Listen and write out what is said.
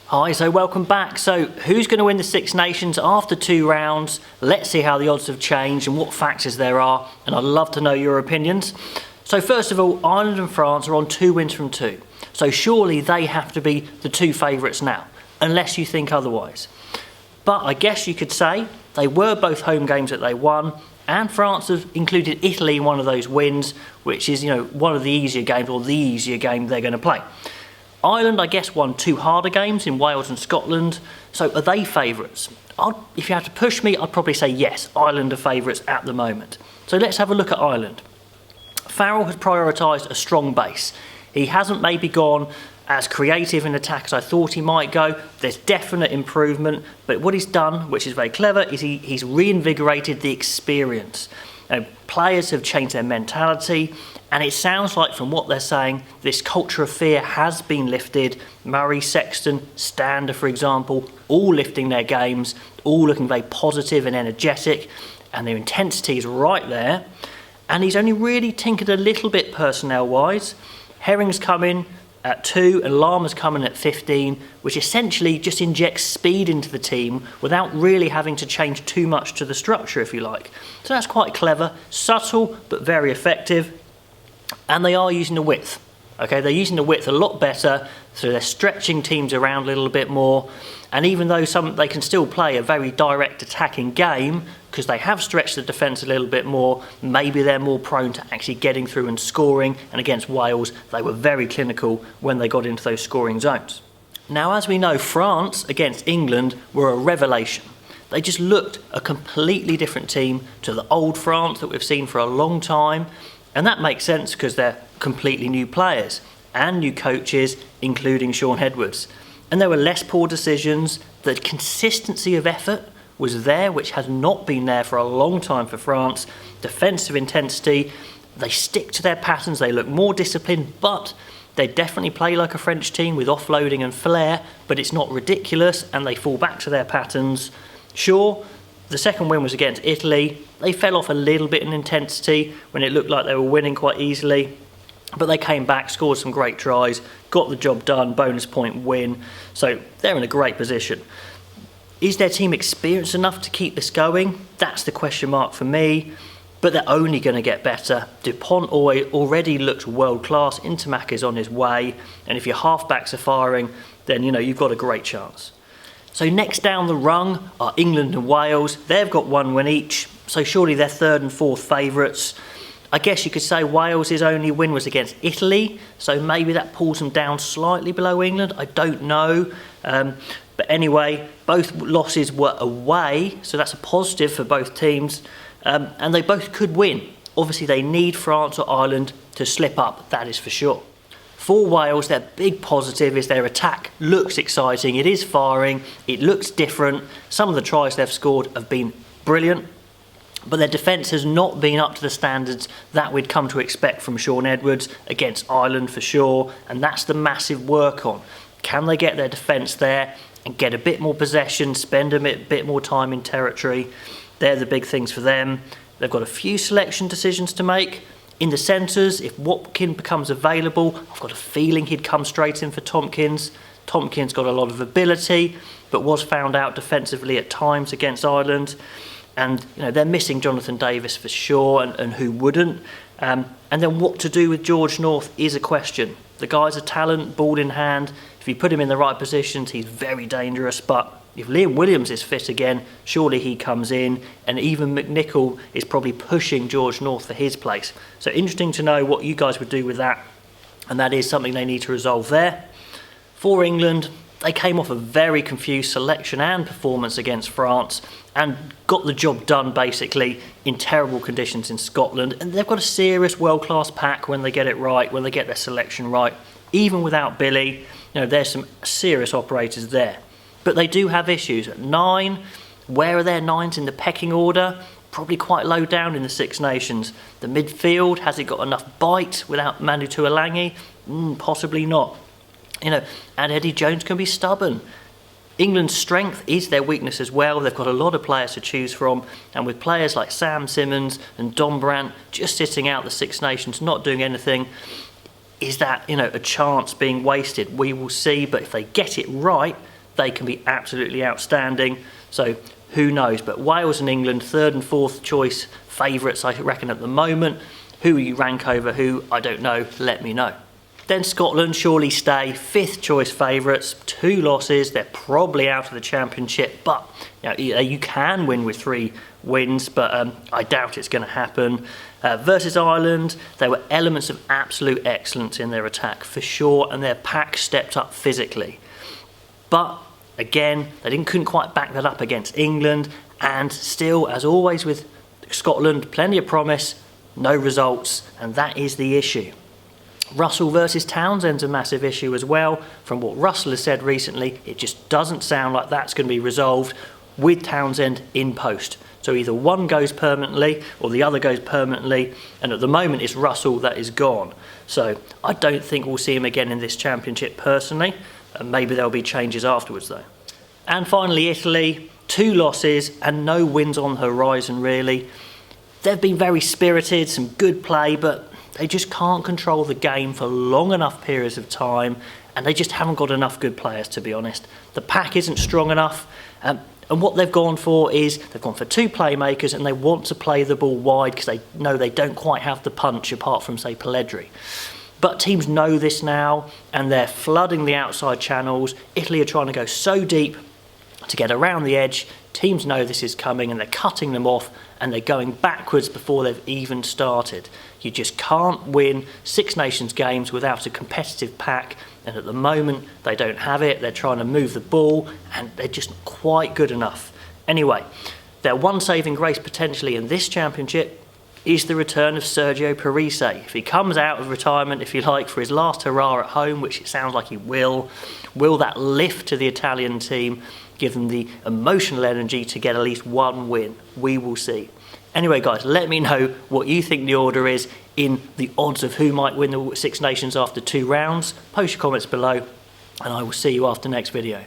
Hi, so welcome back. So who's going to win the Six Nations after 2 rounds? Let's see how the odds have changed and what factors there are, and I'd love to know your opinions. So first of all, Ireland and France are on 2 wins from 2. So surely they have to be the 2 favourites now, unless you think otherwise. But I guess you could say they were both home games that they won, and France have included Italy in one of those wins, which is, one of the easier games, or the easier game they're going to play. Ireland, I guess, won 2 harder games in Wales and Scotland, so are they favourites? If you had to push me, I'd probably say yes, Ireland are favourites at the moment. So let's have a look at Ireland. Farrell has prioritised a strong base. He hasn't maybe gone as creative in attack as I thought he might go. There's definite improvement, but what he's done, which is very clever, is he's reinvigorated the experience. Players have changed their mentality, and it sounds like from what they're saying, this culture of fear has been lifted. Murray, Sexton, Stander, for example, all lifting their games, all looking very positive and energetic, and their intensity is right there. And he's only really tinkered a little bit personnel-wise. Herring's come in at 2 and Lama's coming at 15, which essentially just injects speed into the team without really having to change too much to the structure, if you like. So that's quite clever, subtle, but very effective. And they are using the width. Okay, they're using the width a lot better, so they're stretching teams around a little bit more. And even though they can still play a very direct attacking game, because they have stretched the defence a little bit more, maybe they're more prone to actually getting through and scoring. And against Wales, they were very clinical when they got into those scoring zones. Now, as we know, France against England were a revelation. They just looked a completely different team to the old France that we've seen for a long time. And that makes sense because they're completely new players and new coaches, including Shaun Edwards. And there were less poor decisions. The consistency of effort was there, which has not been there for a long time for France. Defensive intensity, they stick to their patterns, they look more disciplined, but they definitely play like a French team with offloading and flair, but it's not ridiculous, and they fall back to their patterns. Sure, the second win was against Italy. They fell off a little bit in intensity when it looked like they were winning quite easily. But they came back, scored some great tries, got the job done, bonus point win. So they're in a great position. Is their team experienced enough to keep this going? That's the question mark for me. But they're only going to get better. Dupont already looks world class. Intermac is on his way. And if your halfbacks are firing, then you've got a great chance. So next down the rung are England and Wales. They've got 1 win each, so surely they're 3rd and 4th favourites. I guess you could say Wales' only win was against Italy, so maybe that pulls them down slightly below England. I don't know. But anyway, both losses were away, so that's a positive for both teams. And they both could win. Obviously, they need France or Ireland to slip up, that is for sure. For Wales, their big positive is their attack looks exciting. It is firing. It looks different. Some of the tries they've scored have been brilliant, but their defence has not been up to the standards that we'd come to expect from Shaun Edwards against Ireland for sure, and that's the massive work on. Can they get their defence there and get a bit more possession, spend a bit more time in territory? They're the big things for them. They've got a few selection decisions to make. In the centres, if Watkin becomes available, I've got a feeling he'd come straight in for Tompkins. Tompkins got a lot of ability, but was found out defensively at times against Ireland. And they're missing Jonathan Davis for sure, and who wouldn't? And then what to do with George North is a question. The guy's a talent, ball in hand. If you put him in the right positions, he's very dangerous, but if Liam Williams is fit again, surely he comes in, and even McNichol is probably pushing George North for his place. So interesting to know what you guys would do with that, and that is something they need to resolve there. For England, they came off a very confused selection and performance against France and got the job done basically in terrible conditions in Scotland, and they've got a serious world-class pack when they get it right, when they get their selection right. Even without Billy, there's some serious operators there. But they do have issues. At 9, where are their 9s in the pecking order? Probably quite low down in the Six Nations. The midfield, has it got enough bite without Manu Tuolangi? Possibly not. And Eddie Jones can be stubborn. England's strength is their weakness as well. They've got a lot of players to choose from, and with players like Sam Simmons and Don Brandt just sitting out the Six Nations, not doing anything, is that a chance being wasted? We will see, but if they get it right, they can be absolutely outstanding. So who knows? But Wales and England, third and fourth choice favourites, I reckon, at the moment. Who you rank over who, I don't know. Let me know. Then Scotland surely stay fifth choice favourites, 2 losses. They're probably out of the championship, but you can win with 3 wins, but I doubt it's going to happen. Versus Ireland, there were elements of absolute excellence in their attack for sure, and their pack stepped up physically. But again, they couldn't quite back that up against England, and still, as always with Scotland, plenty of promise, no results, and that is the issue. Russell versus Townsend's a massive issue as well. From what Russell has said recently, it just doesn't sound like that's going to be resolved with Townsend in post. So either one goes permanently or the other goes permanently, and at the moment it's Russell that is gone. So I don't think we'll see him again in this championship personally, and maybe there'll be changes afterwards though. And finally Italy, 2 losses and no wins on the horizon really. They've been very spirited, some good play, but they just can't control the game for long enough periods of time, and they just haven't got enough good players, to be honest. The pack isn't strong enough, and what they've gone for is they've gone for 2 playmakers, and they want to play the ball wide because they know they don't quite have the punch apart from, say, Pelledri. But teams know this now, and they're flooding the outside channels. Italy are trying to go so deep to get around the edge. Teams know this is coming, and they're cutting them off, and they're going backwards before they've even started. You just can't win Six Nations games without a competitive pack, and at the moment they don't have it. They're trying to move the ball, and they're just not quite good enough. Anyway, their one saving grace potentially in this championship is the return of Sergio Parise. If he comes out of retirement, if you like, for his last hurrah at home, which it sounds like he will that lift to the Italian team, give them the emotional energy to get at least 1 win? We will see. Anyway, guys, let me know what you think the order is in the odds of who might win the Six Nations after 2 rounds. Post your comments below, and I will see you after next video.